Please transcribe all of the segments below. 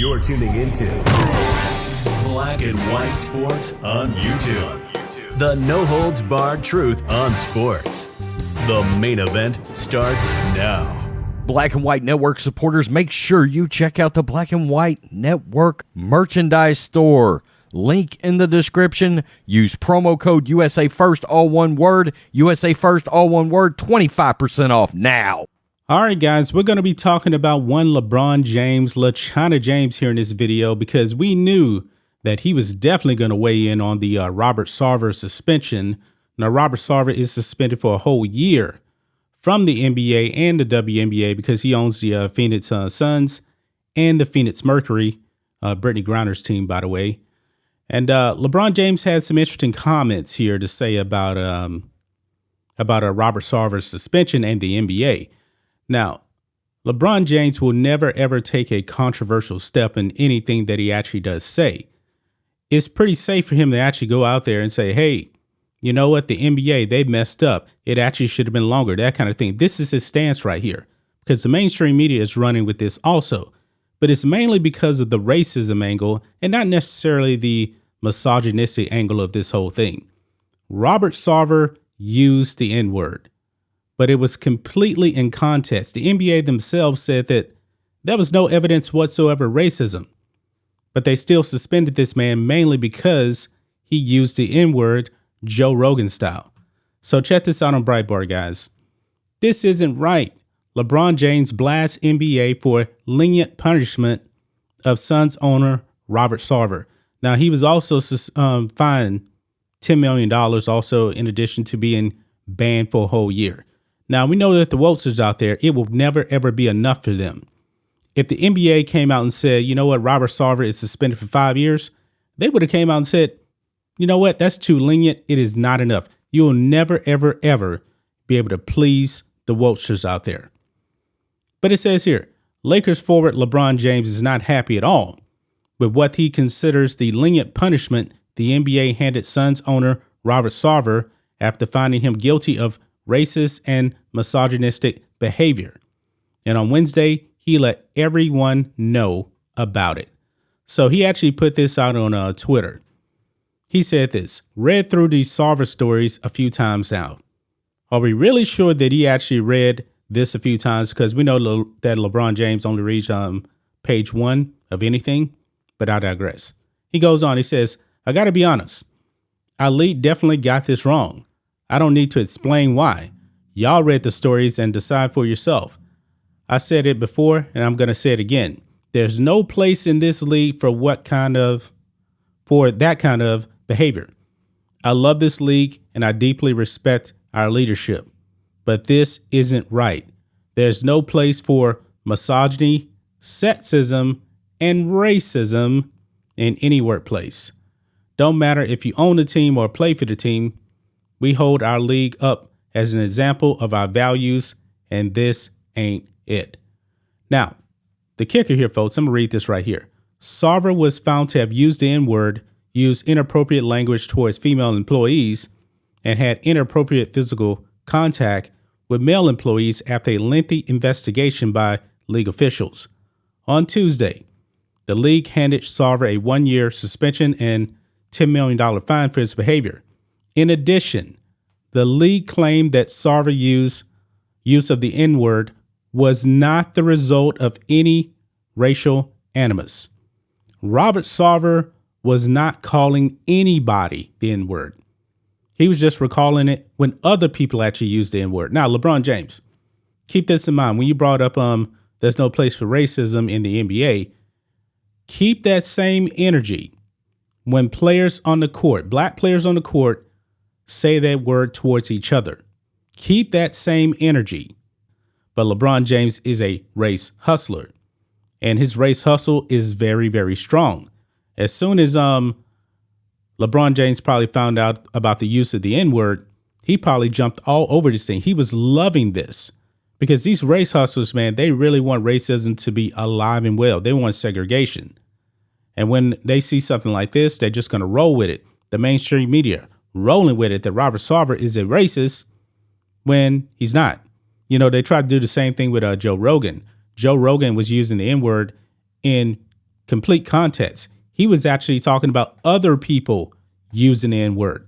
You're tuning into Black and White Sports on YouTube. The no-holds-barred truth on sports. The main event starts now. Black and White Network supporters, make sure you check out the Black and White Network merchandise store. Link in the description. Use promo code USA First, all one word. USA First, all one word. 25% off now. All right, guys, we're going to be talking about one LeBron James, LaChina James here in this video because we knew that he was definitely going to weigh in on the Robert Sarver suspension. Now, Robert Sarver is suspended for a whole year from the NBA and the WNBA because he owns the Phoenix Suns and the Phoenix Mercury, Brittany Griner's team, by the way. And LeBron James had some interesting comments here to say about Robert Sarver's suspension and the NBA. Now, LeBron James will never, ever take a controversial step in anything that he actually does say. It's pretty safe for him to actually go out there and say, hey, you know what? The NBA, they messed up. It actually should have been longer, that kind of thing. This is his stance right here because the mainstream media is running with this also. But it's mainly because of the racism angle and not necessarily the misogynistic angle of this whole thing. Robert Sarver used the N-word, but it was completely in context. The NBA themselves said that there was no evidence whatsoever of racism, but they still suspended this man mainly because he used the N-word Joe Rogan style. So check this out on Breitbart, guys. This isn't right. LeBron James blasts NBA for lenient punishment of Suns owner Robert Sarver. Now, he was also fined $10 million, also in addition to being banned for a whole year. Now, we know that the Wokesters out there, it will never, ever be enough for them. If the NBA came out and said, you know what, Robert Sarver is suspended for 5 years, they would have came out and said, you know what, that's too lenient. It is not enough. You will never, ever, ever be able to please the Wokesters out there. But it says here, Lakers forward LeBron James is not happy at all with what he considers the lenient punishment the NBA handed Suns owner Robert Sarver after finding him guilty of racist and misogynistic behavior. And on Wednesday, he let everyone know about it. So he actually put this out on Twitter. He said this, read through these Sarver stories a few times now. Are we really sure that he actually read this a few times? Because we know that LeBron James only reads page 1 of anything, but I digress. He goes on, he says, I got to be honest. Ali definitely got this wrong. I don't need to explain why. Y'all read the stories and decide for yourself. I said it before and I'm going to say it again. There's no place in this league for that kind of behavior. I love this league and I deeply respect our leadership, but this isn't right. There's no place for misogyny, sexism, and racism in any workplace. Don't matter if you own the team or play for the team. We hold our league up as an example of our values, and this ain't it. Now, the kicker here, folks, I'm going to read this right here. Sarver was found to have used the N-word, used inappropriate language towards female employees, and had inappropriate physical contact with male employees after a lengthy investigation by league officials. On Tuesday, the league handed Sarver a 1-year suspension and $10 million fine for his behavior. In addition, the league claimed that Sarver's use of the N-word was not the result of any racial animus. Robert Sarver was not calling anybody the N-word. He was just recalling it when other people actually used the N-word. Now, LeBron James, keep this in mind. When you brought up there's no place for racism in the NBA, keep that same energy when players on the court, black players on the court, say that word towards each other. Keep that same energy. But LeBron James is a race hustler, and his race hustle is very, very strong. As soon as LeBron James probably found out about the use of the N-word, he probably jumped all over this thing. He was loving this because these race hustlers, man, they really want racism to be alive and well. They want segregation. And when they see something like this, they're just going to roll with it. The mainstream media rolling with it that Robert Sarver is a racist when he's not. You know, they tried to do the same thing with Joe Rogan. Joe Rogan was using the N-word in complete context, he was actually talking about other people using the N-word.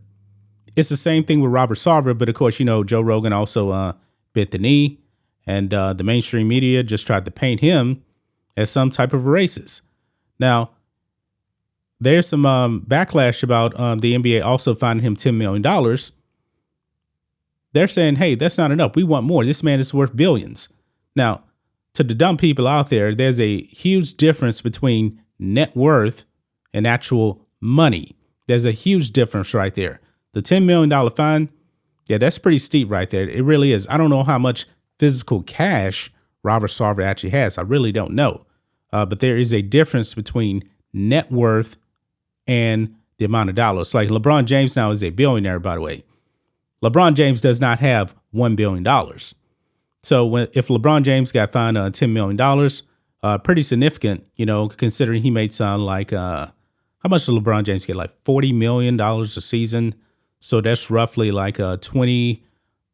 It's the same thing with Robert Sarver, but of course, Joe Rogan also bit the knee, and the mainstream media just tried to paint him as some type of racist. Now, there's some backlash about the NBA also finding him $10 million. They're saying, hey, that's not enough. We want more. This man is worth billions. Now, to the dumb people out there, there's a huge difference between net worth and actual money. There's a huge difference right there. The $10 million fine, yeah, that's pretty steep right there. It really is. I don't know how much physical cash Robert Sarver actually has. I really don't know. But there is a difference between net worth and the amount of dollars. Like LeBron James now is a billionaire, by the way. LeBron James does not have $1 billion. So if LeBron James got fined $10 million, pretty significant, considering he made sound like, how much did LeBron James get? Like $40 million a season. So that's roughly like 20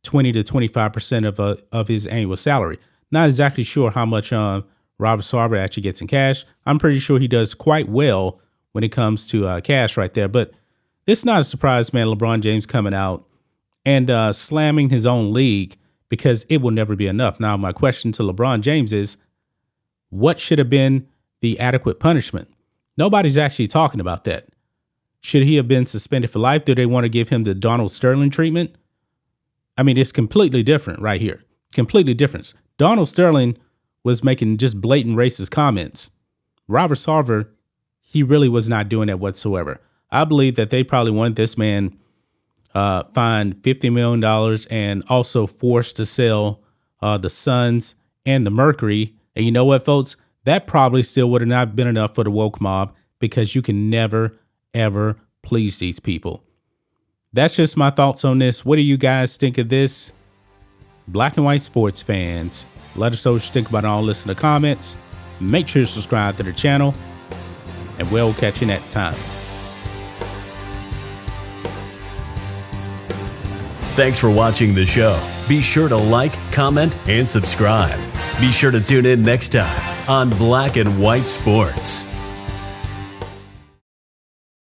to 25% of his annual salary. Not exactly sure how much Robert Sarver actually gets in cash. I'm pretty sure he does quite well when it comes to cash right there. But it's not a surprise, man, LeBron James coming out and slamming his own league because it will never be enough. Now, my question to LeBron James is, what should have been the adequate punishment? Nobody's actually talking about that. Should he have been suspended for life? Do they want to give him the Donald Sterling treatment? I mean, it's completely different right here. Completely different. Donald Sterling was making just blatant racist comments. Robert Sarver, he really was not doing that whatsoever. I believe that they probably wanted this man fined $50 million and also forced to sell the Suns and the Mercury. And you know what, folks? That probably still would have not been enough for the woke mob because you can never, ever please these people. That's just my thoughts on this. What do you guys think of this? Black and white sports fans, let us know what you think about all this in the comments. Make sure to subscribe to the channel, and we'll catch you next time. Thanks for watching the show. Be sure to like, comment, and subscribe. Be sure to tune in next time on Black and White Sports.